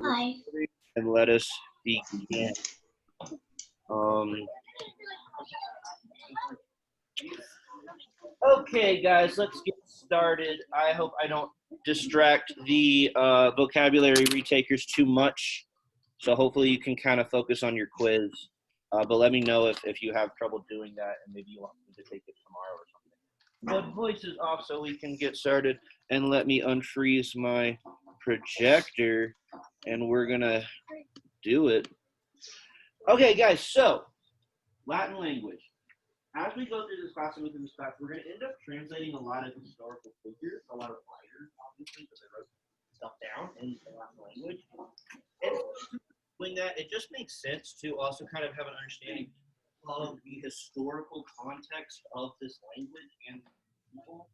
Hi. And let us begin. Um, okay, guys, let's get started. I hope I don't distract the vocabulary retakers too much. So hopefully you can kind of focus on your quiz. But let me know if you have trouble doing that and maybe you want me to take it tomorrow or something. But voice is off so we can get started. And let me unfreeze my projector and we're going to do it. Okay, guys, so Latin language. As we go through this class and within this class, we're going to end up translating a lot of historical figures, a lot of writers, obviously, because they wrote stuff down in the Latin language. And doing that, it just makes sense to also kind of have an understanding of the historical context of this language and people.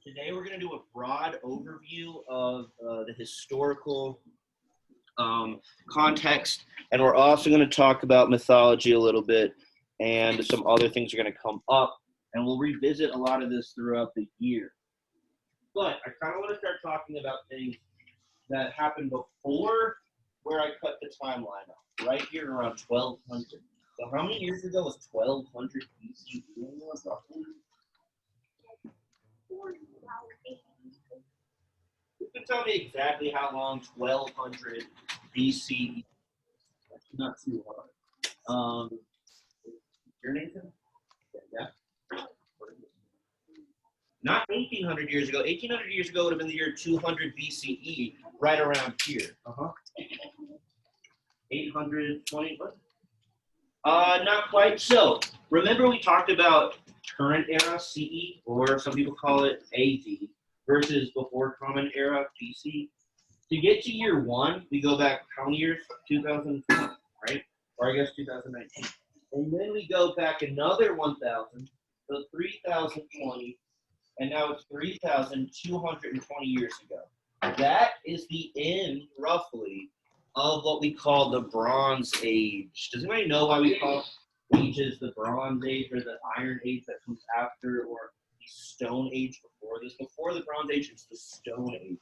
Today, we're going to do a broad overview of the historical context, and we're also going to talk about mythology a little bit, and some other things are going to come up, and we'll revisit a lot of this throughout the year. But I kind of want to start talking about things that happened before where I cut the timeline off, right here around 1200. So how many years ago was 1200 BCE? Roughly? You can tell me exactly how long 1200 BCE. That's not too hard. Your Nathan? Yeah. Not 1800 years ago. 1800 years ago would have been the year 200 BCE, right around here. 820. What? Not quite. So remember we talked about current era CE, or some people call it AD, versus before Common Era BC. To get to year one, we go back how many years? 2020, right? Or I guess 2019. And then we go back another 1,000, so 3,020, and now it's 3,220 years ago. That is the end, roughly, of what we call the Bronze Age. Does anybody know why we call ages the Bronze Age or the Iron Age that comes after, or the Stone Age before this? Before the Bronze Age, it's the Stone Age.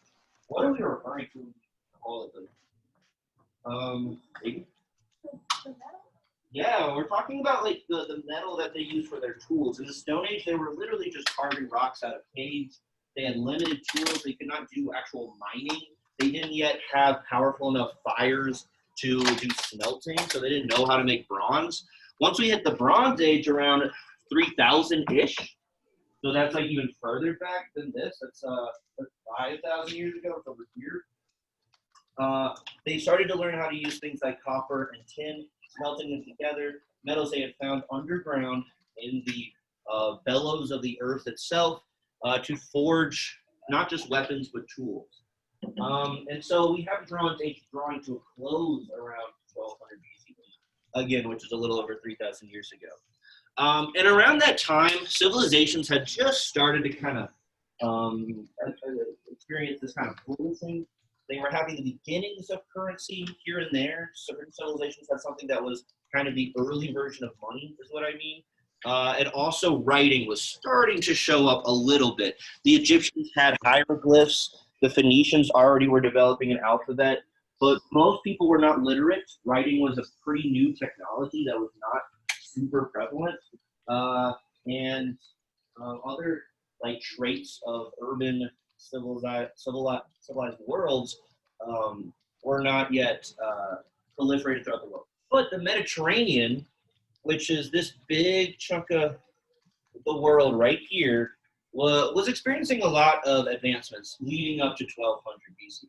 What are we referring to when we call it the Yeah, we're talking about like the metal that they use for their tools. In the Stone Age, they were literally just carving rocks out of caves. They had limited tools. They could not do actual mining. They didn't yet have powerful enough fires to do smelting, so they didn't know how to make bronze. Once we hit the Bronze Age around 3000-ish, so that's like even further back than this. That's 5,000 years ago. It's over here. They started to learn how to use things like copper and tin, smelting them together, metals they had found underground in the bellows of the earth itself, to forge not just weapons but tools. And so we have Bronze Age drawing to a close around 1200 BCE, again, which is a little over 3,000 years ago. And around that time, civilizations had just started to kind of experience this kind of flourishing. They were having the beginnings of currency here and there. Certain civilizations had something that was kind of the early version of money, is what I mean. And also writing was starting to show up a little bit. The Egyptians had hieroglyphs. The Phoenicians already were developing an alphabet. But most people were not literate. Writing was a pretty new technology that was not super prevalent. And other like traits of urban civilized worlds were not yet proliferated throughout the world. But the Mediterranean, which is this big chunk of the world right here, was experiencing a lot of advancements leading up to 1200 BC.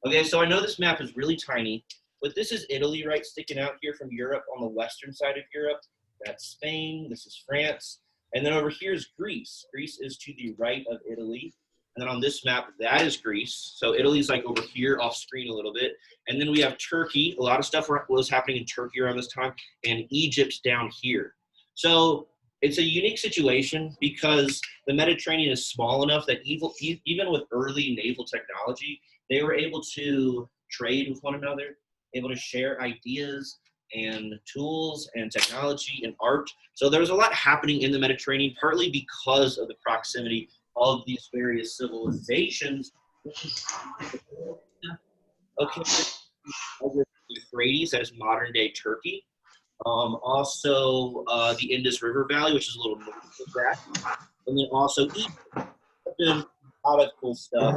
Okay, so I know this map is really tiny, but this is Italy, right, sticking out here from Europe on the western side of Europe. That's Spain, this is France, and then over here is Greece. Greece is to the right of Italy. And then on this map, that is Greece. So Italy's like over here off screen a little bit. And then we have Turkey. A lot of stuff was happening in Turkey around this time. And Egypt down here. So it's a unique situation because the Mediterranean is small enough that even with early naval technology, they were able to trade with one another, able to share ideas and tools and technology and art. So there was a lot happening in the Mediterranean, partly because of the proximity of these various civilizations. Okay, Euphrates, that is modern day Turkey. Also the Indus River Valley, which is a little north of that. And then also Egypt. A lot of cool stuff.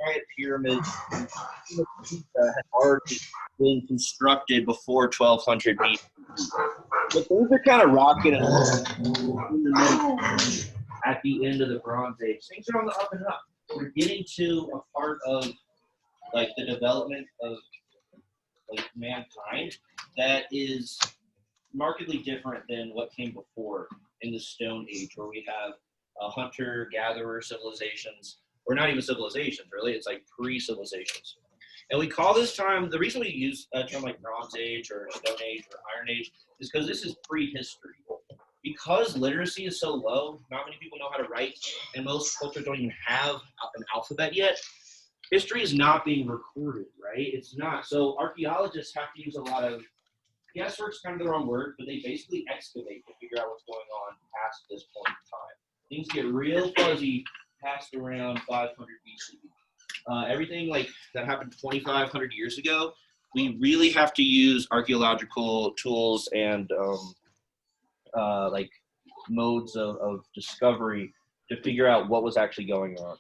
Giant pyramids had already been constructed before 1200 BC. But things are kind of rocking and at the end of the Bronze Age. Things are on the up and up. We're getting to a part of like the development of like mankind that is markedly different than what came before in the Stone Age, where we have hunter-gatherer civilizations, or not even civilizations, really. It's like pre-civilizations. And we call this time, the reason we use a term like Bronze Age or Stone Age or Iron Age is because this is prehistory. Because literacy is so low, not many people know how to write, and most cultures don't even have an alphabet yet, history is not being recorded, right? It's not. So archaeologists have to use a lot of, guesswork's kind of the wrong word, but they basically excavate to figure out what's going on past this point in time. Things get real fuzzy past around 500 BC. Everything like that happened 2,500 years ago, we really have to use archaeological tools and like modes of discovery to figure out what was actually going on.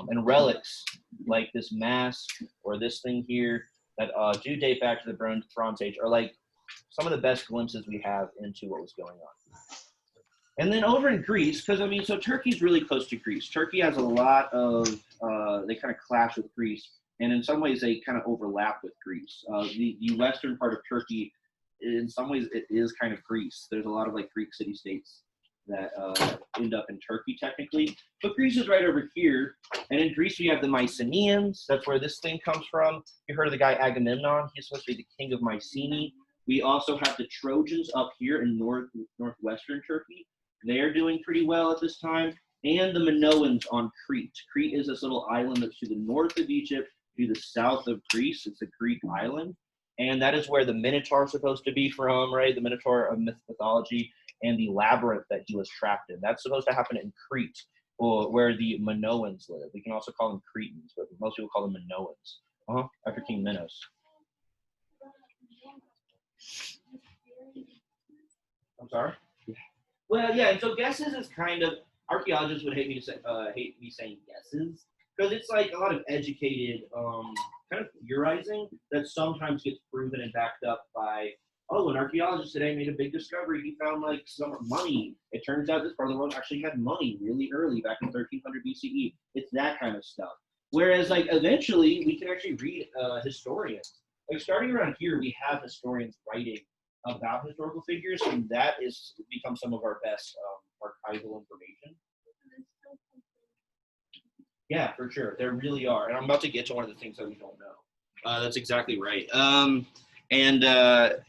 And relics like this mask or this thing here that do date back to the Bronze Age are like some of the best glimpses we have into what was going on. And then over in Greece, because I mean, so Turkey's really close to Greece. Turkey has a lot of, they kind of clash with Greece, and in some ways they kind of overlap with Greece. The western part of Turkey, in some ways, it is kind of Greece. There's a lot of like Greek city-states that end up in Turkey technically, but Greece is right over here. And in Greece we have the Mycenaeans. That's where this thing comes from. You heard of the guy Agamemnon? He's supposed to be the king of Mycenae. We also have the Trojans up here in northwestern Turkey. They're doing pretty well at this time. And the Minoans on Crete. Crete is this little island that's to the north of Egypt, to the south of Greece. It's a Greek island. And that is where the Minotaur is supposed to be from, right? The Minotaur of mythology, and the labyrinth that he was trapped in. That's supposed to happen in Crete, or where the Minoans live. We can also call them Cretans, but most people call them Minoans. After King Minos. I'm sorry? Well, yeah, and so guesses is kind of, archaeologists would hate me saying guesses, because it's like a lot of educated kind of theorizing that sometimes gets proven and backed up by, oh, an archaeologist today made a big discovery. He found like some money. It turns out this part of the world actually had money really early, back in 1300 BCE. It's that kind of stuff. Whereas like eventually we can actually read historians. Like starting around here, we have historians writing about historical figures, and that is become some of our best archival information. Yeah, for sure. There really are. And I'm about to get to one of the things that we don't know. That's exactly right.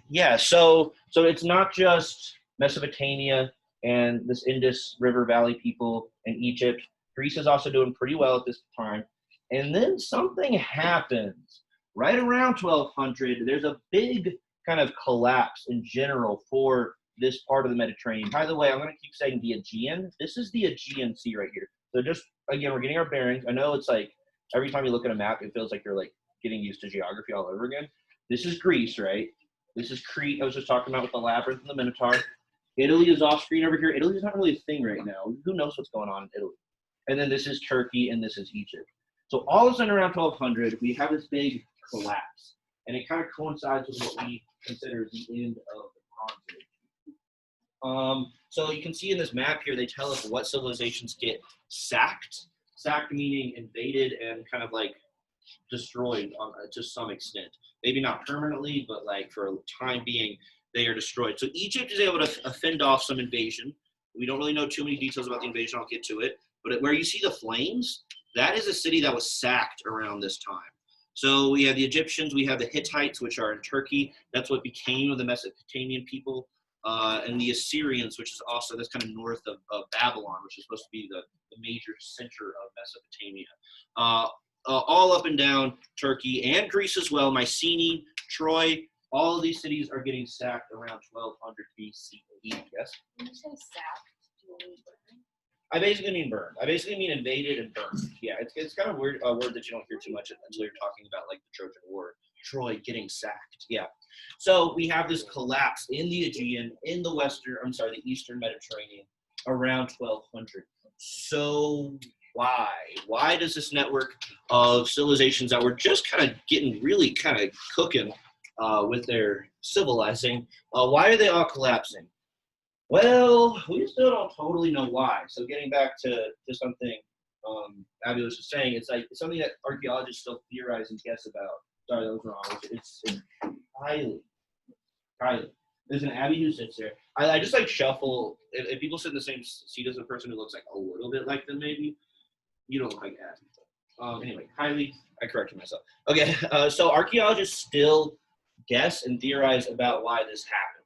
Yeah, so it's not just Mesopotamia and this Indus River Valley people and Egypt. Greece is also doing pretty well at this time. And then something happens right around 1200. There's a big kind of collapse in general for this part of the Mediterranean. By the way, I'm going to keep saying the Aegean. This is the Aegean Sea right here. So just, again, we're getting our bearings. I know it's like every time you look at a map, it feels like you're like getting used to geography all over again. This is Greece, right? This is Crete. I was just talking about with the labyrinth and the Minotaur. Italy is off screen over here. Italy is not really a thing right now. Who knows what's going on in Italy? And then this is Turkey, and this is Egypt. So all of a sudden around 1200, we have this big collapse. And it kind of coincides with what we consider the end of the Bronze Age. So you can see in this map here, they tell us what civilizations get sacked. Sacked meaning invaded and kind of like destroyed to some extent. Maybe not permanently, but like for a time being, they are destroyed. So Egypt is able to fend off some invasion. We don't really know too many details about the invasion. I'll get to it. But where you see the flames, that is a city that was sacked around this time. So we have the Egyptians, we have the Hittites, which are in Turkey. That's what became of the Mesopotamian people. And the Assyrians, which is also, that's kind of north of Babylon, which is supposed to be the major center of Mesopotamia. All up and down Turkey and Greece as well. Mycenae, Troy, all of these cities are getting sacked around 1200 BCE. Yes? When you say sacked, do you mean burned? I basically mean burned. I basically mean invaded and burned. Yeah, it's kind of weird, a word that you don't hear too much until you're talking about like the Trojan War. Troy getting sacked. Yeah. So we have this collapse in the Aegean, in the the Eastern Mediterranean around 1200. So why? Why does this network of civilizations that were just kind of getting really kind of cooking with their civilizing, why are they all collapsing? Well, we still don't totally know why. So getting back to something Abby was just saying, it's something that archaeologists still theorize and guess about. Sorry, that was wrong. It's highly. There's an Abby who sits there. I just like shuffle. If people sit in the same seat as a person who looks like a little bit like them, maybe you don't look like Abby. Anyway, Kylie, I corrected myself. Okay, so archaeologists still guess and theorize about why this happened.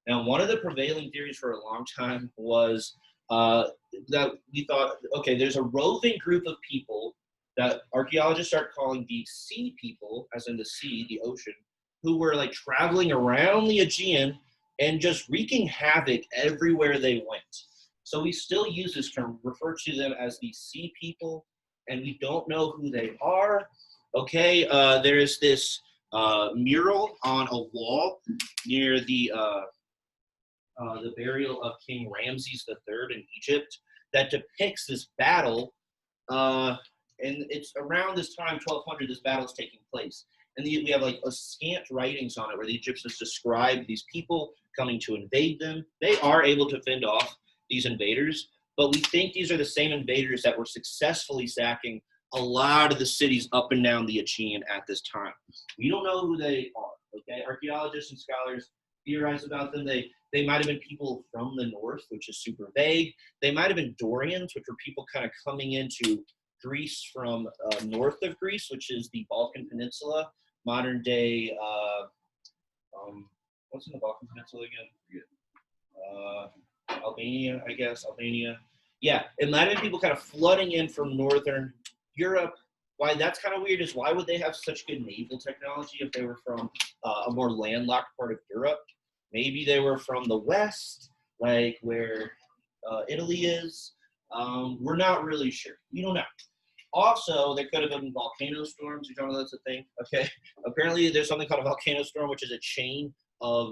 Now, one of the prevailing theories for a long time was that we thought, okay, there's a roving group of people that archaeologists start calling the sea people, as in the sea, the ocean, who were like traveling around the Aegean and just wreaking havoc everywhere they went. So we still use this term, refer to them as the sea people, and we don't know who they are. Okay, there is this mural on a wall near the burial of King Ramses III in Egypt that depicts this battle, and it's around this time, 1200, this battle is taking place. And we have like a scant writings on it where the Egyptians describe these people coming to invade them. They are able to fend off these invaders, but we think these are the same invaders that were successfully sacking a lot of the cities up and down the Aegean at this time. We don't know who they are, okay? Archaeologists and scholars theorize about them. They might have been people from the north, which is super vague. They might have been Dorians, which were people kind of coming into Greece from north of Greece, which is the Balkan Peninsula, modern day, what's in the Balkan Peninsula again? Albania, I guess, Albania. Yeah, it might have been people kind of flooding in from northern Europe. Why that's kind of weird is why would they have such good naval technology if they were from a more landlocked part of Europe? Maybe they were from the west, like where Italy is. We're not really sure. We don't know. Also, there could have been volcano storms. You don't know that's a thing. Okay. Apparently, there's something called a volcano storm, which is a chain of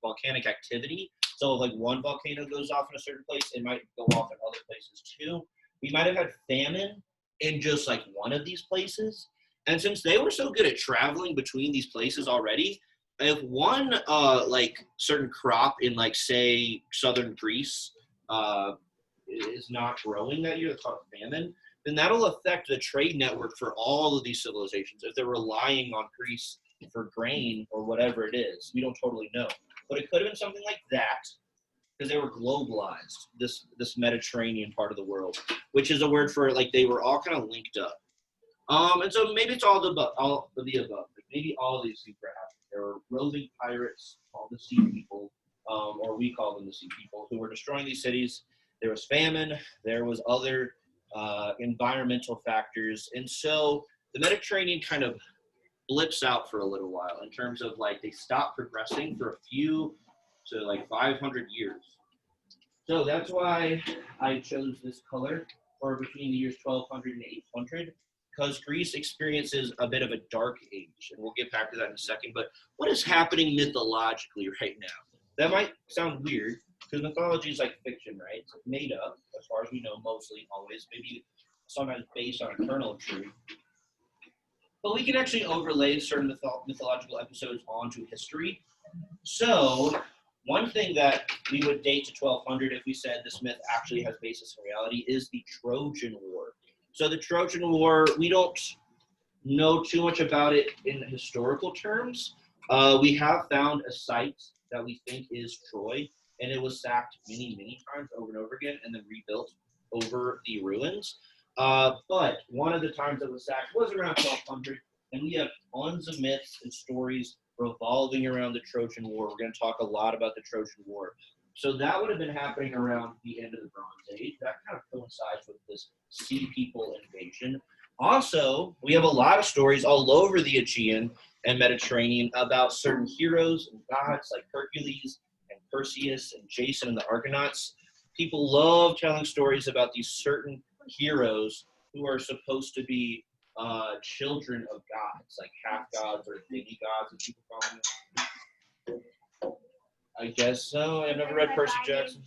volcanic activity. So, if like one volcano goes off in a certain place, it might go off in other places too. We might have had famine in just like one of these places. And since they were so good at traveling between these places already, if one like certain crop in like say southern Greece is not growing that year, it's called famine, then that'll affect the trade network for all of these civilizations if they're relying on Greece for grain or whatever it is. We don't totally know, but it could have been something like that because they were globalized. This Mediterranean part of the world, which is a word for like they were all kind of linked up. And so maybe it's all of the above. Like maybe all of these things were happening. There were roving pirates called the Sea People, or we call them the Sea People, who were destroying these cities. There was famine. There was other environmental factors, and so the Mediterranean kind of blips out for a little while in terms of like they stop progressing for a few to like 500 years. So that's why I chose this color for between the years 1200 and 800. Because Greece experiences a bit of a dark age, and we'll get back to that in a second. But what is happening mythologically right now? That might sound weird, because mythology is like fiction, right? It's made up, as far as we know, mostly, always, maybe sometimes based on a kernel of truth. But we can actually overlay certain mythological episodes onto history. So one thing that we would date to 1200 if we said this myth actually has basis in reality is the Trojan War. So the Trojan War, we don't know too much about it in historical terms. We have found a site that we think is Troy, and it was sacked many, many times over and over again and then rebuilt over the ruins. But one of the times it was sacked was around 1200, and we have tons of myths and stories revolving around the Trojan War. We're going to talk a lot about the Trojan War. So that would have been happening around the end of the Bronze Age. That kind of coincides with this Sea People invasion. Also, we have a lot of stories all over the Aegean and Mediterranean about certain heroes and gods like Hercules and Perseus and Jason and the Argonauts. People love telling stories about these certain heroes who are supposed to be children of gods, like half gods or demigods, as people call them. I guess so. I've never read Percy Jackson.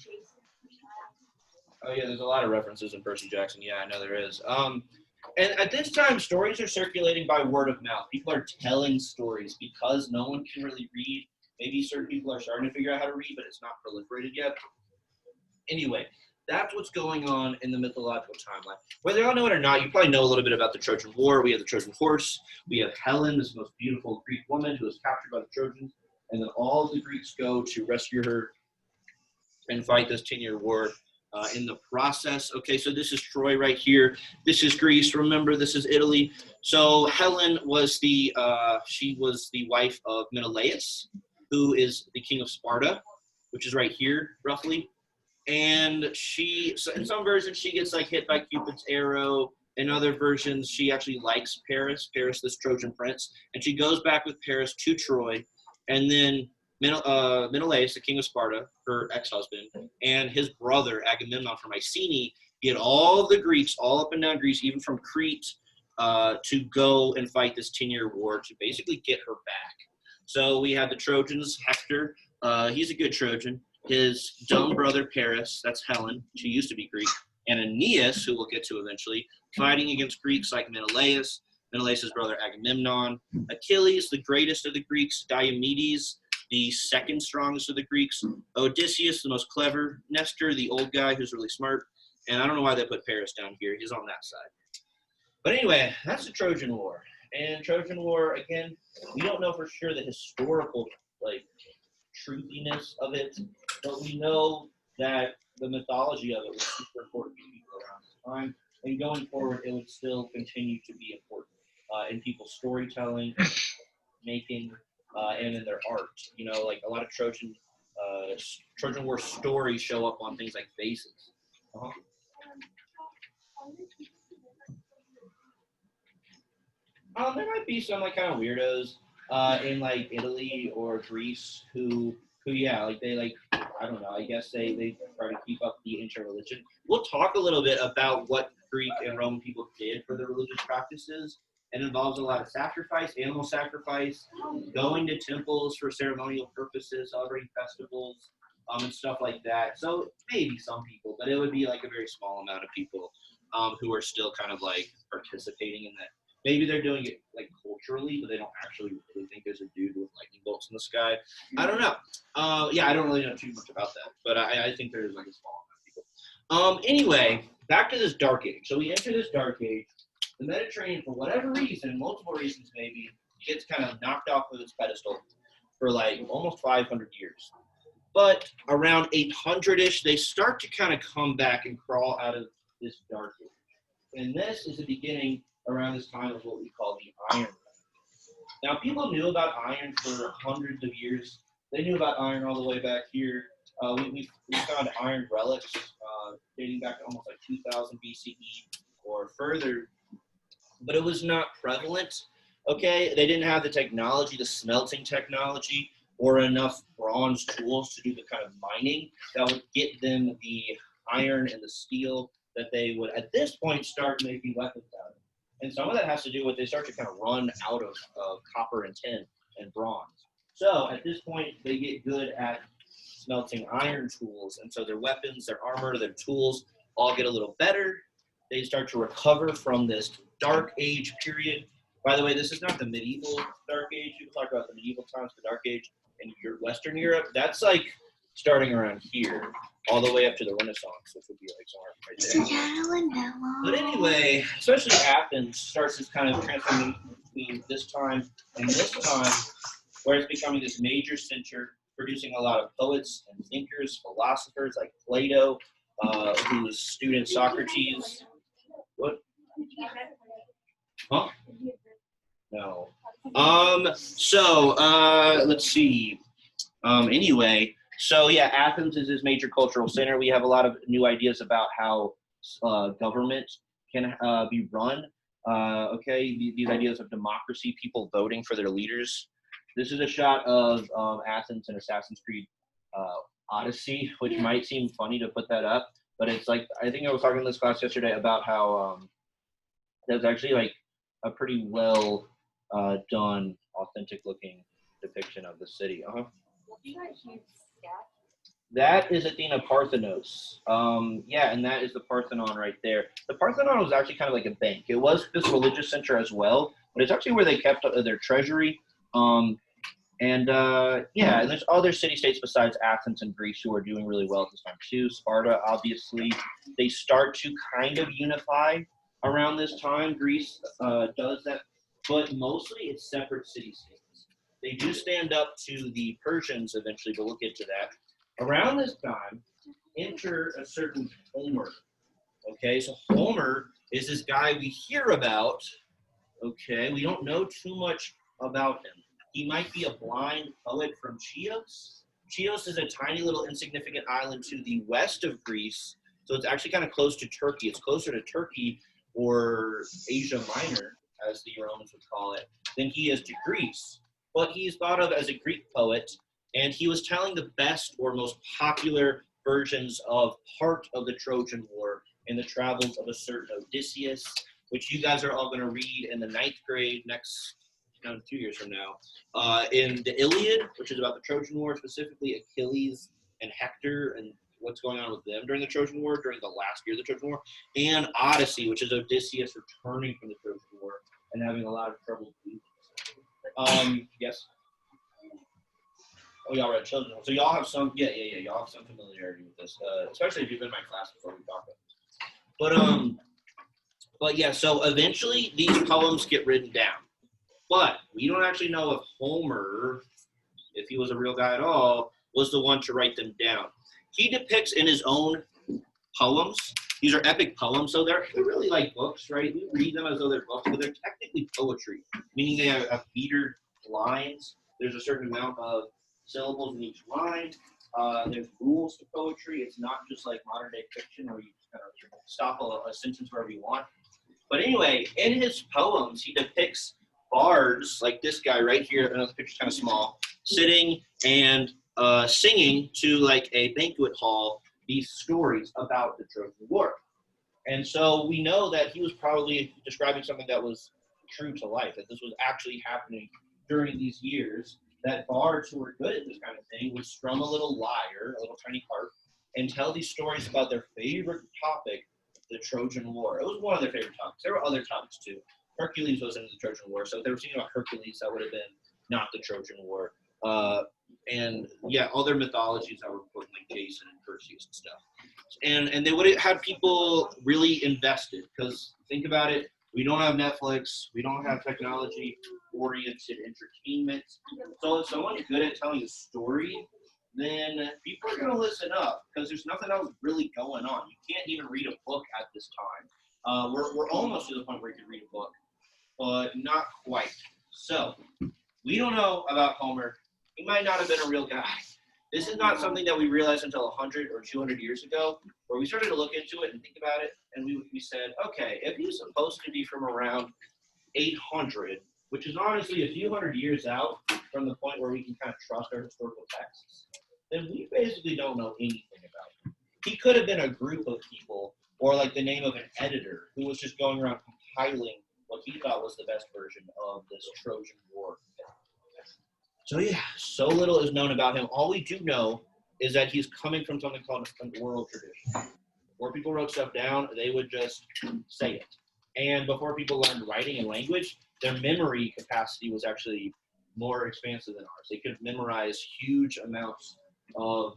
Oh yeah, there's a lot of references in Percy Jackson. Yeah, I know there is. And at this time, stories are circulating by word of mouth. People are telling stories because no one can really read. Maybe certain people are starting to figure out how to read, but it's not proliferated yet. Anyway, that's what's going on in the mythological timeline. Whether y'all know it or not, you probably know a little bit about the Trojan War. We have the Trojan horse. We have Helen, this most beautiful Greek woman who was captured by the Trojans. And then all of the Greeks go to rescue her and fight this 10-year war. In the process, okay, so this is Troy right here. This is Greece. Remember, this is Italy. So Helen was she was the wife of Menelaus, who is the king of Sparta, which is right here, roughly. And so in some versions, she gets like hit by Cupid's arrow. In other versions, she actually likes Paris, this Trojan prince, and she goes back with Paris to Troy, and then Menelaus, the king of Sparta, her ex-husband, and his brother Agamemnon from Mycenae get all the Greeks, all up and down Greece, even from Crete, to go and fight this 10-year war to basically get her back. So we have the Trojans, Hector, he's a good Trojan. His dumb brother Paris, that's Helen, she used to be Greek, and Aeneas, who we'll get to eventually, fighting against Greeks like Menelaus, Menelaus' brother Agamemnon, Achilles, the greatest of the Greeks, Diomedes, the second strongest of the Greeks, Odysseus, the most clever, Nestor, the old guy who's really smart, and I don't know why they put Paris down here. He's on that side. But anyway, that's the Trojan War. And Trojan War, again, we don't know for sure the historical, truthiness of it, but we know that the mythology of it was super important to people around this time, and going forward, it would still continue to be important in people's storytelling, making, and in their art. You know, like a lot of Trojan War stories show up on things like vases. There might be some kind of weirdos in Italy or Greece who they I don't know, I guess they try to keep up the ancient religion. We'll talk a little bit about what Greek and Roman people did for their religious practices. It involves a lot of sacrifice, animal sacrifice, going to temples for ceremonial purposes, celebrating festivals, and stuff like that. So maybe some people, but it would be a very small amount of people who are still kind of participating in that. Maybe they're doing it culturally, but they don't actually really think there's a dude with lightning bolts in the sky. I don't know. I don't really know too much about that, but I think there's a small amount of people. Anyway, back to this Dark Age. So we enter this Dark Age. The Mediterranean, for whatever reason, multiple reasons maybe, gets kind of knocked off of its pedestal for almost 500 years. But around 800-ish, they start to kind of come back and crawl out of this Dark Age. And this is the beginning around this time of what we call the Iron Age. Now, people knew about iron for hundreds of years. They knew about iron all the way back here. We found iron relics dating back to almost 2000 BCE or further. But it was not prevalent, okay? They didn't have the technology, the smelting technology, or enough bronze tools to do the kind of mining that would get them the iron and the steel that they would, at this point, start making weapons out of. And some of that has to do with they start to kind of run out of copper and tin and bronze. So at this point, they get good at smelting iron tools, and so their weapons, their armor, their tools all get a little better. They start to recover from this Dark Age period. By the way, this is not the medieval Dark Age. People talk about the medieval times, the Dark Age in Western Europe. That's starting around here, all the way up to the Renaissance, which would be somewhere right there. But anyway, especially Athens starts this kind of transformation between this time and this time, where it's becoming this major center, producing a lot of poets and thinkers, philosophers like Plato, whose student Socrates. What? Huh? No. Let's see. Anyway, so yeah, Athens is this major cultural center. We have a lot of new ideas about how government can be run. These ideas of democracy, people voting for their leaders. This is a shot of Athens in Assassin's Creed Odyssey, which might seem funny to put that up, but it's I think I was talking in this class yesterday about how there's actually a pretty well done, authentic looking depiction of the city. Well, do you guys use staff? That is Athena Parthenos. Yeah, and that is the Parthenon right there. The Parthenon was actually kind of like a bank. It was this religious center as well, but it's actually where they kept their treasury. Yeah, and there's other city-states besides Athens and Greece who are doing really well at this time too. Sparta, obviously, they start to kind of unify around this time. Greece does that, but mostly it's separate city-states. They do stand up to the Persians eventually, but we'll get to that. Around this time, enter a certain Homer. Okay, so Homer is this guy we hear about. Okay, we don't know too much about him. He might be a blind poet from Chios. Chios is a tiny little insignificant island to the west of Greece, so it's actually kind of close to Turkey. It's closer to Turkey or Asia Minor, as the Romans would call it, than he is to Greece. But he's thought of as a Greek poet, and he was telling the best or most popular versions of part of the Trojan War in the travels of a certain Odysseus, which you guys are all going to read in the 9th grade next 2 years from now, in the Iliad, which is about the Trojan War, specifically Achilles and Hector and what's going on with them during the Trojan War, during the last year of the Trojan War, and Odyssey, which is Odysseus returning from the Trojan War and having a lot of trouble. Yes? Oh, y'all read Children. So y'all have some, y'all have some familiarity with this, especially if you've been in my class before we talked about this. But yeah, so eventually these poems get written down. But we don't actually know if Homer, if he was a real guy at all, was the one to write them down. He depicts in his own poems, these are epic poems, so they're really like books, right? We read them as though they're books, but they're technically poetry, meaning they have metered lines. There's a certain amount of syllables in each line. There's rules to poetry. It's not just like modern day fiction where you just kind of stop a sentence wherever you want. But anyway, in his poems, he depicts bards, like this guy right here, another picture's kind of small, sitting and singing to like a banquet hall these stories about the Trojan War. And so we know that he was probably describing something that was true to life, that this was actually happening during these years, that bards who were good at this kind of thing would strum a little lyre, a little tiny harp, and tell these stories about their favorite topic, the Trojan War. It was one of their favorite topics. There were other topics too. Hercules was into the Trojan War, so if they were thinking about Hercules, that would have been not the Trojan War. And yeah, other mythologies that were important, like Jason and Perseus and stuff. And they would have had people really invested, because think about it, we don't have Netflix, we don't have technology-oriented entertainment. So if someone's good at telling a story, then people are going to listen up, because there's nothing else really going on. You can't even read a book at this time. We're almost to the point where you can read a book, but not quite. So we don't know about Homer. He might not have been a real guy. This is not something that we realized until 100 or 200 years ago, where we started to look into it and think about it, and we said, okay, if he's supposed to be from around 800, which is honestly a few hundred years out from the point where we can kind of trust our historical texts, then we basically don't know anything about him. He could have been a group of people, or like the name of an editor who was just going around compiling what he thought was the best version of this Trojan War. So yeah, so little is known about him. All we do know is that he's coming from something called an oral tradition. Before people wrote stuff down, they would just say it. And before people learned writing and language, their memory capacity was actually more expansive than ours. They could memorize huge amounts of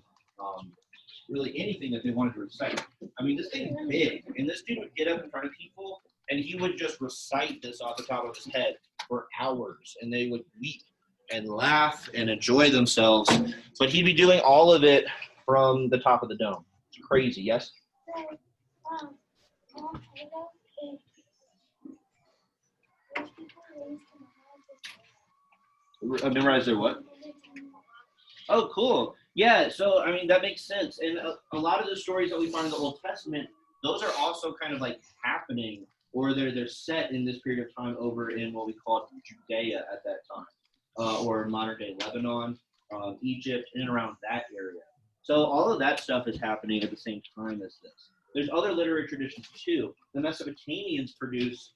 really anything that they wanted to recite. I mean, this thing is big, and this dude would get up in front of people, and he would just recite this off the top of his head for hours, and they would weep and laugh and enjoy themselves. But he'd be doing all of it from the top of the dome. It's crazy, yes? Memorize their what? Oh, cool. Yeah, so, I mean, that makes sense. And a lot of the stories that we find in the Old Testament, those are also kind of like happening, or they're set in this period of time over in what we call Judea at that time, or modern-day Lebanon, Egypt, in and around that area. So all of that stuff is happening at the same time as this. There's other literary traditions, too. The Mesopotamians produce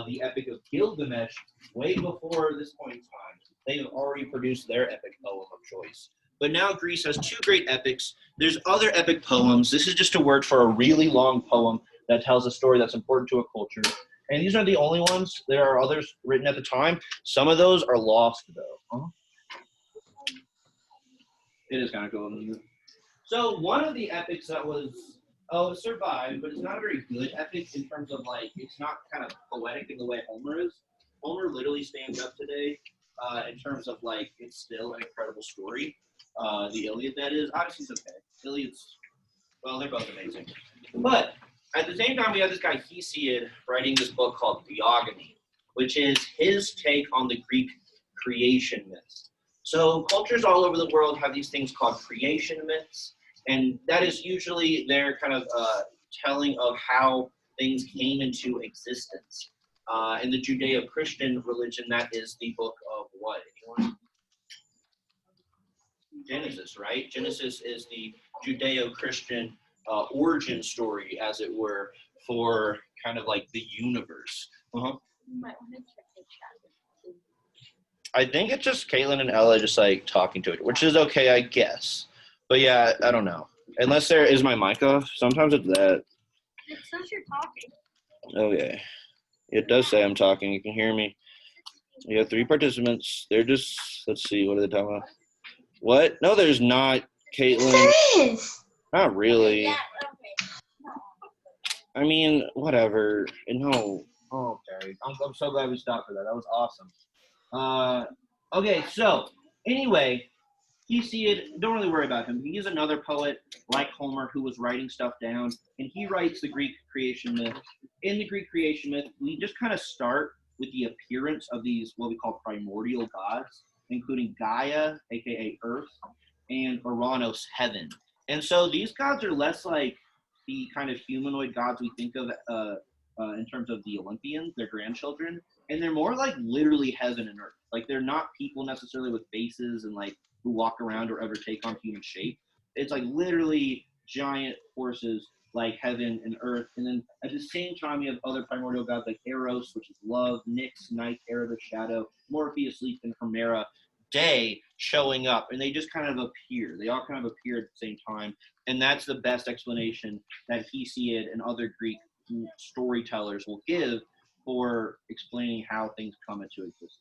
the Epic of Gilgamesh, way before this point in time. They have already produced their epic poem of choice. But now Greece has two great epics. There's other epic poems. This is just a word for a really long poem that tells a story that's important to a culture. And these aren't the only ones. There are others written at the time. Some of those are lost, though. Huh? It is kind of cool. So one of the epics that was, survived, but it's not a very good epic in terms of, like, it's not kind of poetic in the way Homer is. Homer literally stands up today in terms of, like, it's still an incredible story. The Iliad, that is. Odyssey's okay. Iliad's, well, they're both amazing. But at the same time, we have this guy Hesiod writing this book called Theogony, which is his take on the Greek creation myths. So cultures all over the world have these things called creation myths, and that is usually their kind of telling of how things came into existence. In the Judeo-Christian religion, that is the book of what? Anyone? Genesis, right? Genesis is the Judeo-Christian origin story, as it were, for kind of like the universe. Uh-huh. You might want to check the chat. I think it's just Caitlin and Ella just like talking to it, which is okay, I guess. But yeah, I don't know. Unless there is my mic off. Sometimes it's that. It says you're talking. Okay. It does say I'm talking. You can hear me. We have 3 participants. They're just, let's see, what are they talking about? What? No, there's not, Caitlin. There is. Not really. Yeah, okay. I mean, whatever. No. Oh, okay. I'm so glad we stopped for that. That was awesome. Okay, so anyway, Hesiod, don't really worry about him. He's another poet like Homer who was writing stuff down, and he writes the Greek creation myth. In the Greek creation myth, we just kind of start with the appearance of these, what we call primordial gods, including Gaia, aka Earth, and Uranus, heaven. And so these gods are less like the kind of humanoid gods we think of in terms of the Olympians, their grandchildren, and they're more like literally heaven and earth. Like they're not people necessarily with faces and like who walk around or ever take on human shape. It's like literally giant forces like heaven and earth. And then at the same time, you have other primordial gods like Eros, which is love, Nyx, night, Erebus, shadow, Morpheus, sleep, and Hemera, day, showing up. And they just kind of appear. They all kind of appear at the same time. And that's the best explanation that Hesiod and other Greek storytellers will give for explaining how things come into existence.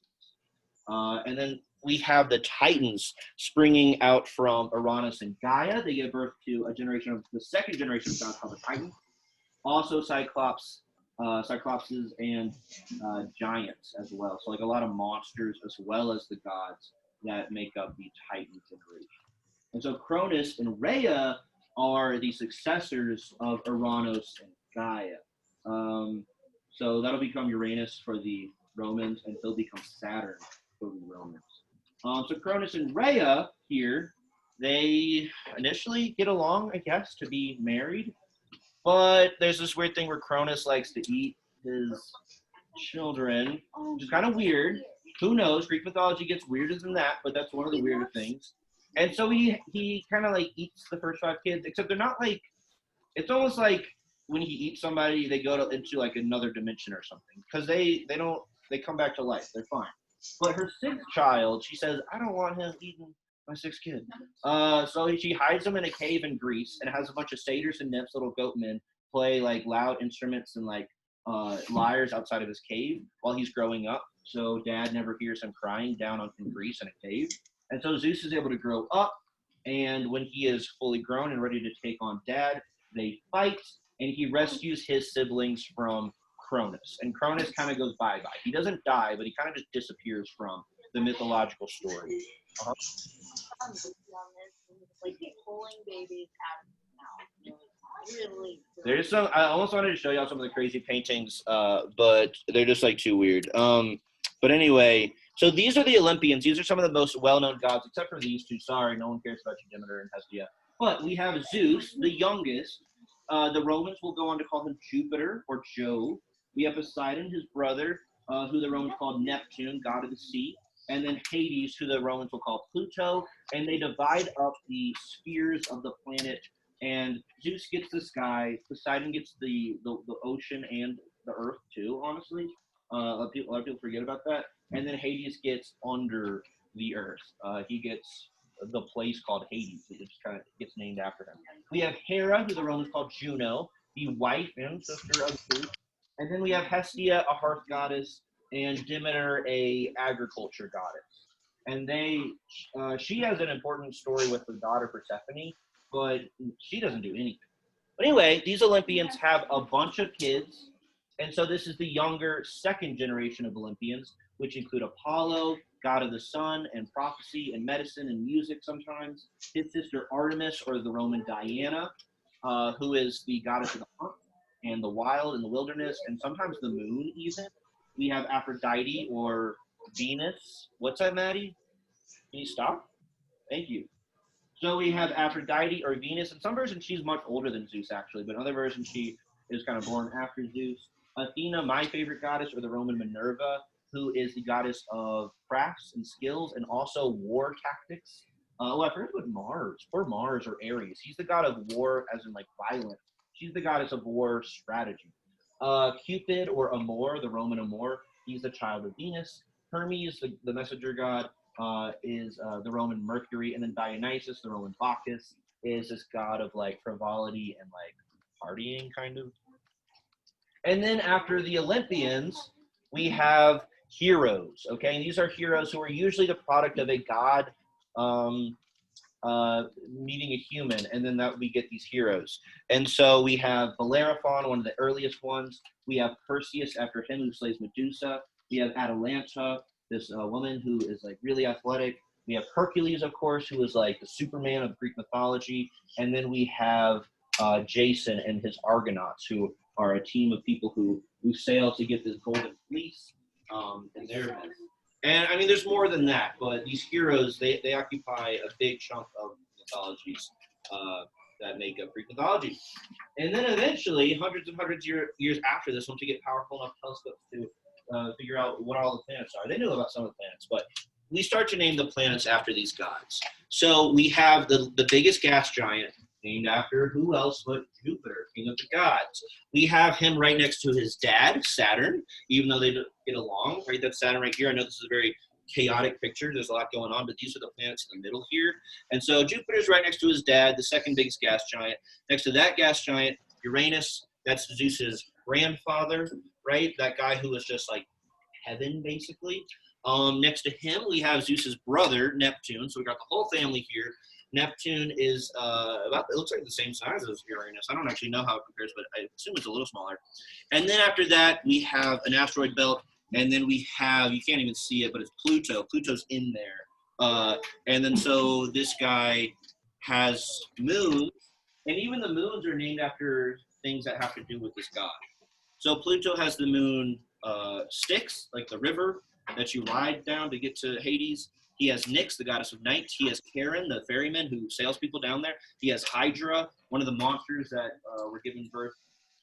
And then we have the Titans springing out from Uranus and Gaia. They give birth to a generation of the second generation of gods called the Titans. Also Cyclopses and giants as well. So like a lot of monsters as well as the gods that make up the Titan generation. And so Cronus and Rhea are the successors of Uranus and Gaia. So that'll become Uranus for the Romans, and he'll become Saturn for the Romans. So Cronus and Rhea here, they initially get along, I guess, to be married. But there's this weird thing where Cronus likes to eat his children, which is kind of weird. Who knows? Greek mythology gets weirder than that, but that's one of the weirder things. And so he kind of like eats the first 5 kids, except they're not like, it's almost like when he eats somebody, they go into like another dimension or something, because they come back to life. They're fine. But her 6th child, she says, I don't want him eating my 6th kid. So she hides him in a cave in Greece and has a bunch of satyrs and nymphs, little goat men, play like loud instruments and like lyres outside of his cave while he's growing up. So dad never hears him crying down in Greece in a cave. And so Zeus is able to grow up, and when he is fully grown and ready to take on dad, they fight, and he rescues his siblings from Cronus. And Cronus kind of goes bye-bye. He doesn't die, but he kind of just disappears from the mythological story. Like pulling babies out of really. There's some, I almost wanted to show y'all some of the crazy paintings, but they're just like too weird. But anyway, so these are the Olympians. These are some of the most well-known gods, except for these 2. Sorry, no one cares about Demeter and Hestia. But we have Zeus, the youngest. The Romans will go on to call him Jupiter or Jove. We have Poseidon, his brother, who the Romans called Neptune, god of the sea. And then Hades, who the Romans will call Pluto. And they divide up the spheres of the planet. And Zeus gets the sky. Poseidon gets the ocean and the earth too, honestly. A lot of people forget about that. And then Hades gets under the earth. He gets the place called Hades. It just kind of gets named after him. We have Hera, who the Romans called Juno, the wife and sister of Zeus. And then we have Hestia, a hearth goddess, and Demeter, a agriculture goddess. And she has an important story with her daughter Persephone, but she doesn't do anything. But anyway, these Olympians have a bunch of kids, and so this is the younger second generation of Olympians, which include Apollo, god of the sun and prophecy and medicine and music sometimes, his sister Artemis, or the Roman Diana, who is the goddess of the hunt and the wild and the wilderness, and sometimes the moon even. We have Aphrodite or Venus. What's that, Maddie? Can you stop? Thank you. So we have Aphrodite or Venus. In some versions, she's much older than Zeus, actually, but in other versions, she is kind of born after Zeus. Athena, my favorite goddess, or the Roman Minerva, who is the goddess of crafts and skills and also war tactics. I forget what Mars, or Mars or Ares. He's the god of war, as in like violent. She's the goddess of war strategy. Cupid or Amor, the Roman Amor, he's the child of Venus. Hermes, the messenger god, is the Roman Mercury, and then Dionysus, the Roman Bacchus, is this god of like frivolity and like partying kind of. And then after the Olympians, we have heroes, okay? And these are heroes who are usually the product of a god meeting a human, and then that we get these heroes. And so we have Bellerophon, one of the earliest ones. We have Perseus, after him, who slays Medusa. We have Atalanta, this woman who is like really athletic. We have Hercules, of course, who is like the Superman of Greek mythology. And then we have Jason and his Argonauts, who are a team of people who sail to get this golden fleece in their myth. And I mean, there's more than that, but these heroes, they occupy a big chunk of mythologies that make up Greek mythology. And then eventually, hundreds and hundreds of years after this, once you get powerful enough telescopes to figure out what all the planets are, they knew about some of the planets, but we start to name the planets after these gods. So we have the biggest gas giant, named after who else but Jupiter, king of the gods. We have him right next to his dad, Saturn, even though they don't get along, right? That's Saturn right here. I know this is a very chaotic picture. There's a lot going on, but these are the planets in the middle here. And so Jupiter's right next to his dad, the second biggest gas giant. Next to that gas giant, Uranus, that's Zeus's grandfather, right? That guy who was just like heaven, basically. Next to him, we have Zeus's brother, Neptune. So we got the whole family here. Neptune is it looks like the same size as Uranus. I don't actually know how it compares, but I assume it's a little smaller. And then after that, we have an asteroid belt, and then we have, you can't even see it, but it's Pluto. Pluto's in there. And then so this guy has moons, and even the moons are named after things that have to do with this god. So Pluto has the moon Styx, like the river that you ride down to get to Hades. He has Nyx, the goddess of night. He has Charon, the ferryman who sails people down there. He has Hydra, one of the monsters that were given birth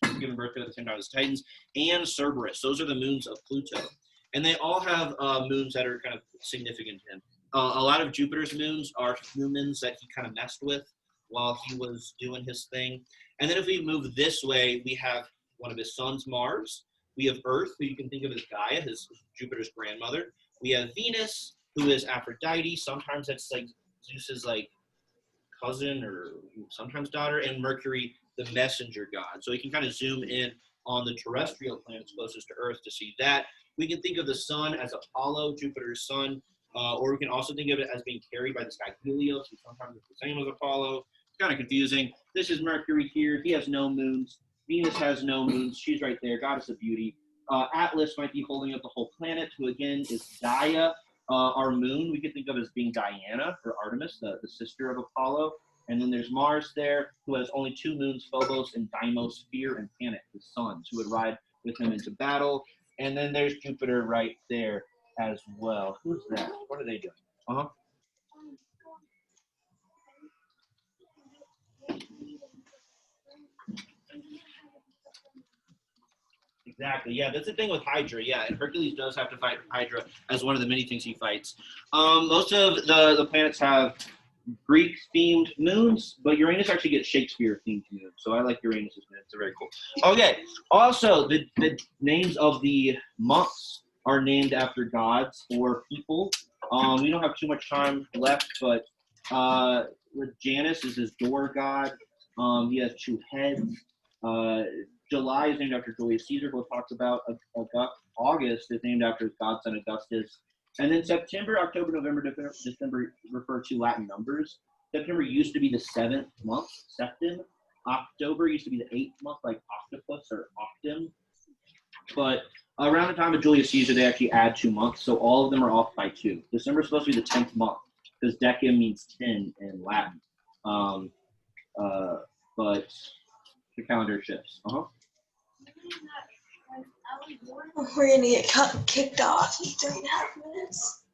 to at the same time as Titans, and Cerberus. Those are the moons of Pluto. And they all have moons that are kind of significant to him. A lot of Jupiter's moons are humans that he kind of messed with while he was doing his thing. And then if we move this way, we have one of his sons, Mars. We have Earth, who you can think of as Gaia, his Jupiter's grandmother. We have Venus, who is Aphrodite. Sometimes that's like Zeus's like cousin or sometimes daughter, and Mercury, the messenger god. So you can kind of zoom in on the terrestrial planets closest to Earth to see that. We can think of the sun as Apollo, Jupiter's son, or we can also think of it as being carried by this guy Helios, who sometimes is the same as Apollo. It's kind of confusing. This is Mercury here. He has no moons. Venus has no moons. She's right there, goddess of beauty. Atlas might be holding up the whole planet, who again is Gaia. Our moon we could think of as being Diana, or Artemis, the sister of Apollo. And then there's Mars there, who has only two moons, Phobos and Deimos, Fear and Panic, his sons, who would ride with him into battle. And then there's Jupiter right there as well. Who's that? What are they doing? Uh-huh. Exactly. Yeah, that's the thing with Hydra. Yeah, and Hercules does have to fight Hydra as one of the many things he fights. Most of the planets have Greek-themed moons, but Uranus actually gets Shakespeare-themed moons, so I like Uranus's moons. They're very cool. Okay, also, the names of the months are named after gods or people. We don't have too much time left, but Janus is his door god. He has 2 heads. July is named after Julius Caesar, who we'll talk about. August is named after his godson Augustus. And then September, October, November, December refer to Latin numbers. September used to be the 7th month, septem. October used to be the 8th month, like octopus or octum. But around the time of Julius Caesar, they actually add 2 months, so all of them are off by 2. December is supposed to be the 10th month, because decim means 10 in Latin. But the calendar shifts. We're gonna get kicked off in 3.5 minutes.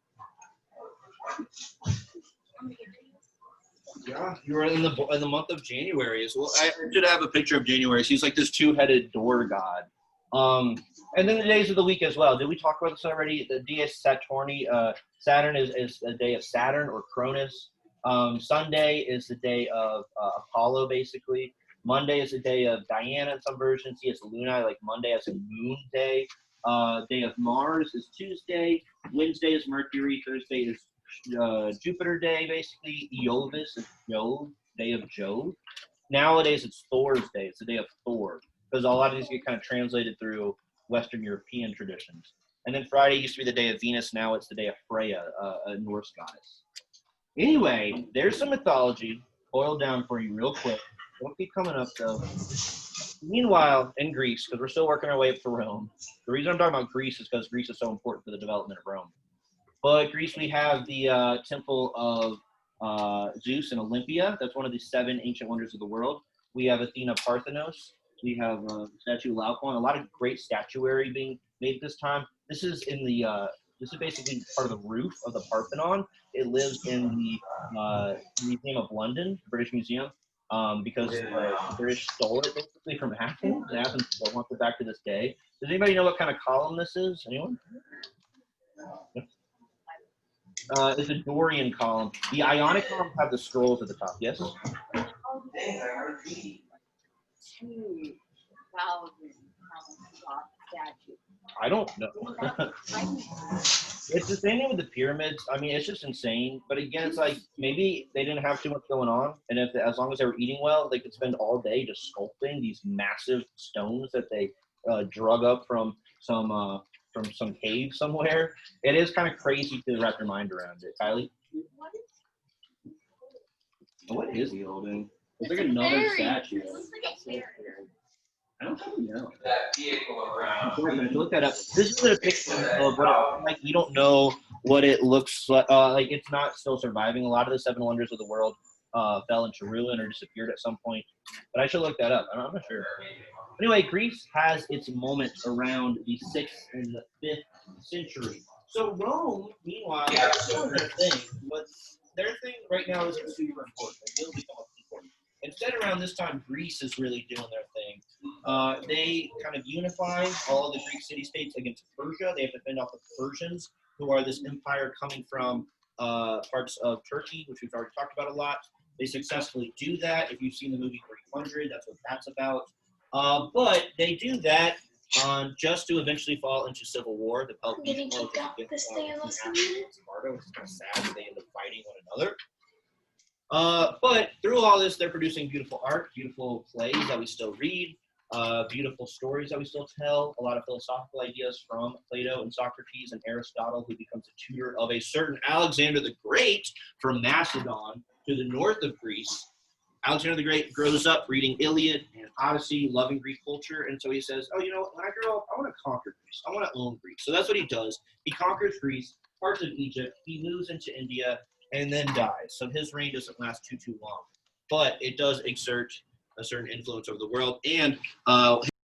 Yeah, you were in the month of January as well. I should have a picture of January. So he's like this 2-headed door god. And then the days of the week as well. Did we talk about this already? The Dies Saturni. Saturn is a day of Saturn or Cronus. Sunday is the day of Apollo, basically. Monday is the day of Diana in some versions. He has Luna, like Monday as a moon day. Day of Mars is Tuesday. Wednesday is Mercury. Thursday is Jupiter day, basically. Jovis is Jove, day of Jove. Nowadays it's Thor's day. It's the day of Thor, because a lot of these get kind of translated through Western European traditions. And then Friday used to be the day of Venus. Now it's the day of Freya, a Norse goddess. Anyway, there's some mythology boiled down for you real quick. Don't keep coming up, though. Meanwhile, in Greece, because we're still working our way up to Rome, the reason I'm talking about Greece is because Greece is so important for the development of Rome. But Greece, we have the temple of Zeus and Olympia. That's one of the 7 ancient wonders of the world. We have Athena Parthenos. We have statue of Laocoon. A lot of great statuary being made this time. This is in the this is basically part of the roof of the Parthenon. It lives in the Museum of London, the British Museum, because the British stole it basically from Athens, and Athens still wants it back to this day. Does anybody know what kind of column this is? Anyone? It's a Dorian column. The Ionic columns have the scrolls at the top. Yes? 2,000 statue. I don't know. It's the same thing with the pyramids. I mean, it's just insane. But again, it's like maybe they didn't have too much going on, and as long as they were eating well, they could spend all day just sculpting these massive stones that they drug up from some cave somewhere. It is kind of crazy to wrap your mind around it. Kylie, what is he holding? It's like another statue. It looks like a fairy. I don't really know. That vehicle around. Look that up. This is a depiction of what it looks like. You don't know what it looks like. Like it's not still surviving. A lot of the 7 wonders of the world fell into ruin or disappeared at some point. But I should look that up. I'm not sure. Anyway, Greece has its moment around the 6th and the 5th century. So Rome, meanwhile, is doing their thing. But their thing right now isn't super important. It will become important. Instead, around this time, Greece is really doing their thing. They kind of unify all the Greek city-states against Persia. They have to fend off the Persians, who are this empire coming from parts of Turkey, which we've already talked about a lot. They successfully do that. If you've seen the movie 300, that's what that's about. But they do that just to eventually fall into civil war. The Peloponnesian War against Sparta, which is kind of sad that they end up fighting one another. But through all this, they're producing beautiful art, beautiful plays that we still read, beautiful stories that we still tell, a lot of philosophical ideas from Plato and Socrates and Aristotle, who becomes a tutor of a certain Alexander the Great from Macedon to the north of Greece. Alexander the Great grows up reading Iliad and Odyssey, loving Greek culture, and so he says, oh, you know, when I grow up, I want to conquer Greece. I want to own Greece. So that's what he does. He conquers Greece, parts of Egypt. He moves into India, and then dies. So his reign doesn't last too long. But it does exert a certain influence over the world. And